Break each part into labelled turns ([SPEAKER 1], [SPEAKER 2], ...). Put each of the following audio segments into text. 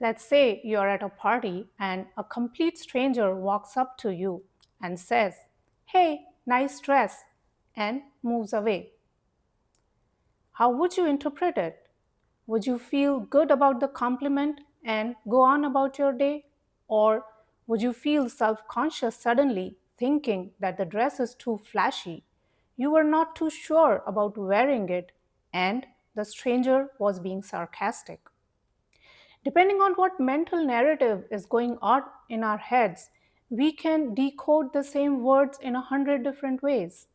[SPEAKER 1] Let's say you're at a party and a complete stranger walks up to you and says, "Hey, nice dress," and moves away. How would you interpret it? Would you feel good about the compliment and go on about your day? Or would you feel self conscious suddenly, thinking that the dress is too flashy? You were not too sure about wearing it, and the stranger was being sarcastic. Depending on what mental narrative is going on in our heads, we can decode the same words in 100 different ways.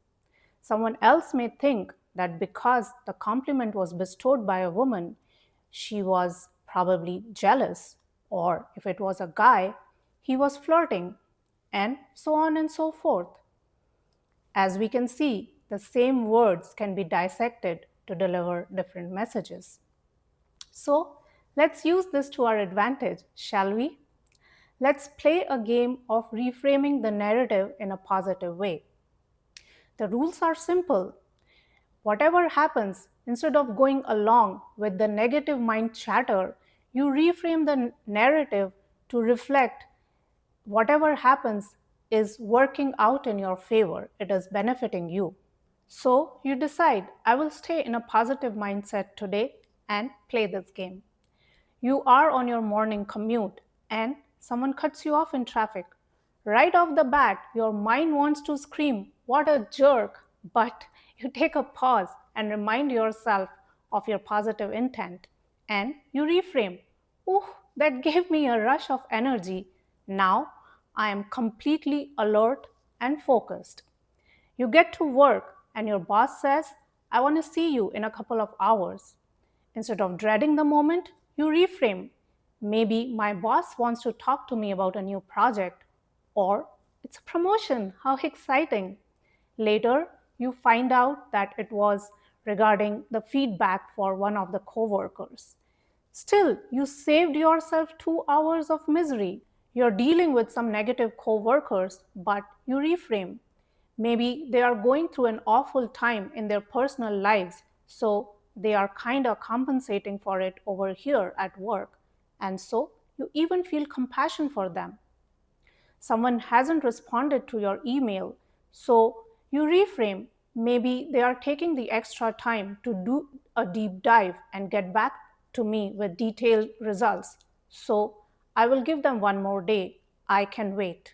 [SPEAKER 1] Someone else may think that because the compliment was bestowed by a woman, she was probably jealous, or if it was a guy, he was flirting, and so on and so forth. As we can see, the same words can be dissected to deliver different messages. So, let's use this to our advantage, shall we? Let's play a game of reframing the narrative in a positive way. The rules are simple. Whatever happens, instead of going along with the negative mind chatter, you reframe the narrative to reflect whatever happens is working out in your favor, it is benefiting you. So you decide, I will stay in a positive mindset today and play this game. You are on your morning commute and someone cuts you off in traffic. Right off the bat, your mind wants to scream, "What a jerk!" But you take a pause and remind yourself of your positive intent. And you reframe, "Ooh, that gave me a rush of energy. Now I am completely alert and focused." You get to work and your boss says, "I want to see you in a couple of hours." Instead of dreading the moment, you reframe. Maybe my boss wants to talk to me about a new project, or it's a promotion, how exciting. Later, you find out that it was regarding the feedback for one of the coworkers. Still, you saved yourself 2 hours of misery. You're dealing with some negative coworkers, but you reframe. Maybe they are going through an awful time in their personal lives, so they are kind of compensating for it over here at work. And so you even feel compassion for them. Someone hasn't responded to your email, so you reframe. Maybe they are taking the extra time to do a deep dive and get back to me with detailed results. So I will give them one more day. I can wait.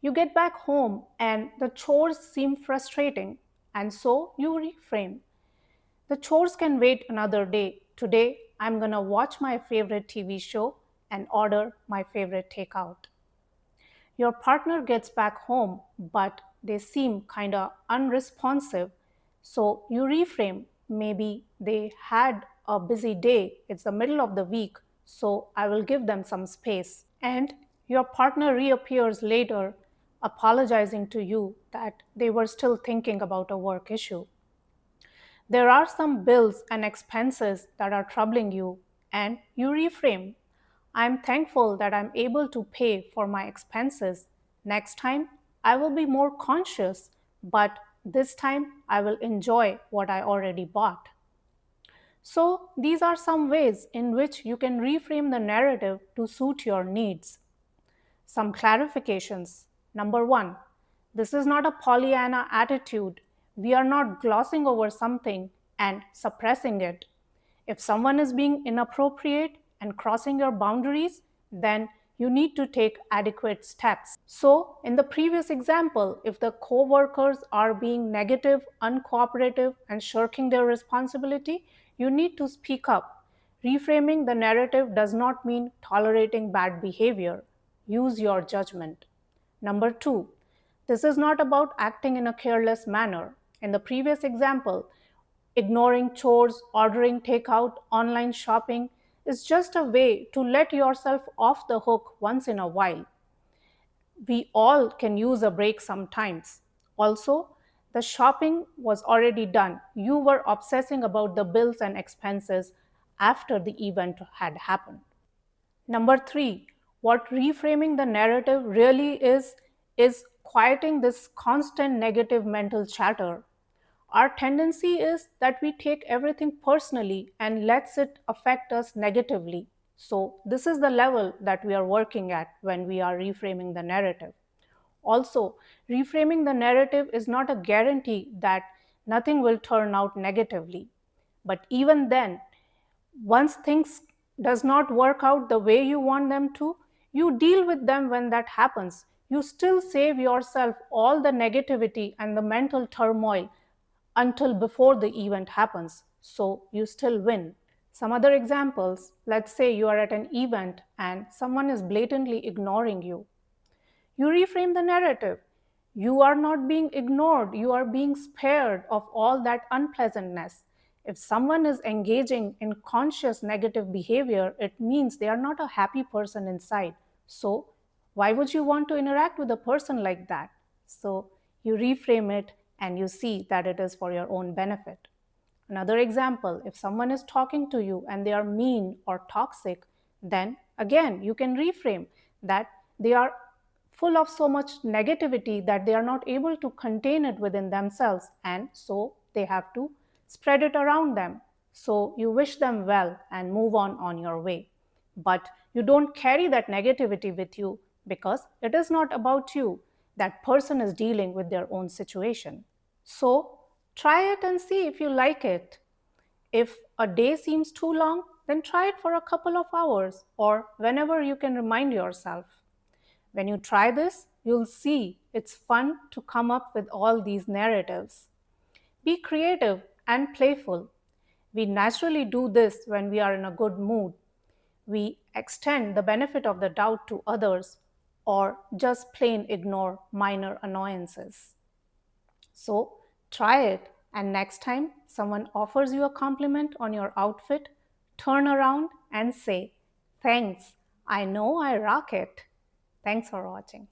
[SPEAKER 1] You get back home and the chores seem frustrating, and so you reframe. The chores can wait another day. Today, I'm gonna watch my favorite TV show and order my favorite takeout. Your partner gets back home, but they seem kinda unresponsive, so you reframe. Maybe they had a busy day, it's the middle of the week, so I will give them some space. And your partner reappears later, apologizing to you that they were still thinking about a work issue. There are some bills and expenses that are troubling you, and you reframe. I'm thankful that I'm able to pay for my expenses. Next time, I will be more conscious, but this time I will enjoy what I already bought. So, these are some ways in which you can reframe the narrative to suit your needs. Some clarifications. Number one, this is not a Pollyanna attitude. We are not glossing over something and suppressing it. If someone is being inappropriate and crossing your boundaries, then you need to take adequate steps. So, in the previous example, if the co-workers are being negative, uncooperative, and shirking their responsibility, you need to speak up. Reframing the narrative does not mean tolerating bad behavior. Use your judgment. Number two, this is not about acting in a careless manner. In the previous example, ignoring chores, ordering takeout, online shopping is just a way to let yourself off the hook once in a while. We all can use a break sometimes. Also, the shopping was already done. You were obsessing about the bills and expenses after the event had happened. Number three, what reframing the narrative really is quieting this constant negative mental chatter. Our tendency is that we take everything personally and lets it affect us negatively. So, this is the level that we are working at when we are reframing the narrative. Also, reframing the narrative is not a guarantee that nothing will turn out negatively. But even then, once things does not work out the way you want them to, you deal with them when that happens. You still save yourself all the negativity and the mental turmoil until before the event happens. So you still win. Some other examples, let's say you are at an event and someone is blatantly ignoring you. You reframe the narrative. You are not being ignored, you are being spared of all that unpleasantness. If someone is engaging in conscious negative behavior, it means they are not a happy person inside. So, why would you want to interact with a person like that? So, you reframe it and you see that it is for your own benefit. Another example, if someone is talking to you and they are mean or toxic, then again you can reframe that they are full of so much negativity that they are not able to contain it within themselves, and so they have to spread it around them. So you wish them well and move on your way. But you don't carry that negativity with you because it is not about you. That person is dealing with their own situation. So try it and see if you like it. If a day seems too long, then try it for a couple of hours or whenever you can remind yourself. When you try this, you'll see it's fun to come up with all these narratives. Be creative and playful. We naturally do this when we are in a good mood. We extend the benefit of the doubt to others or just plain ignore minor annoyances. So try it, and next time someone offers you a compliment on your outfit, turn around and say, "Thanks, I know I rock it." Thanks for watching.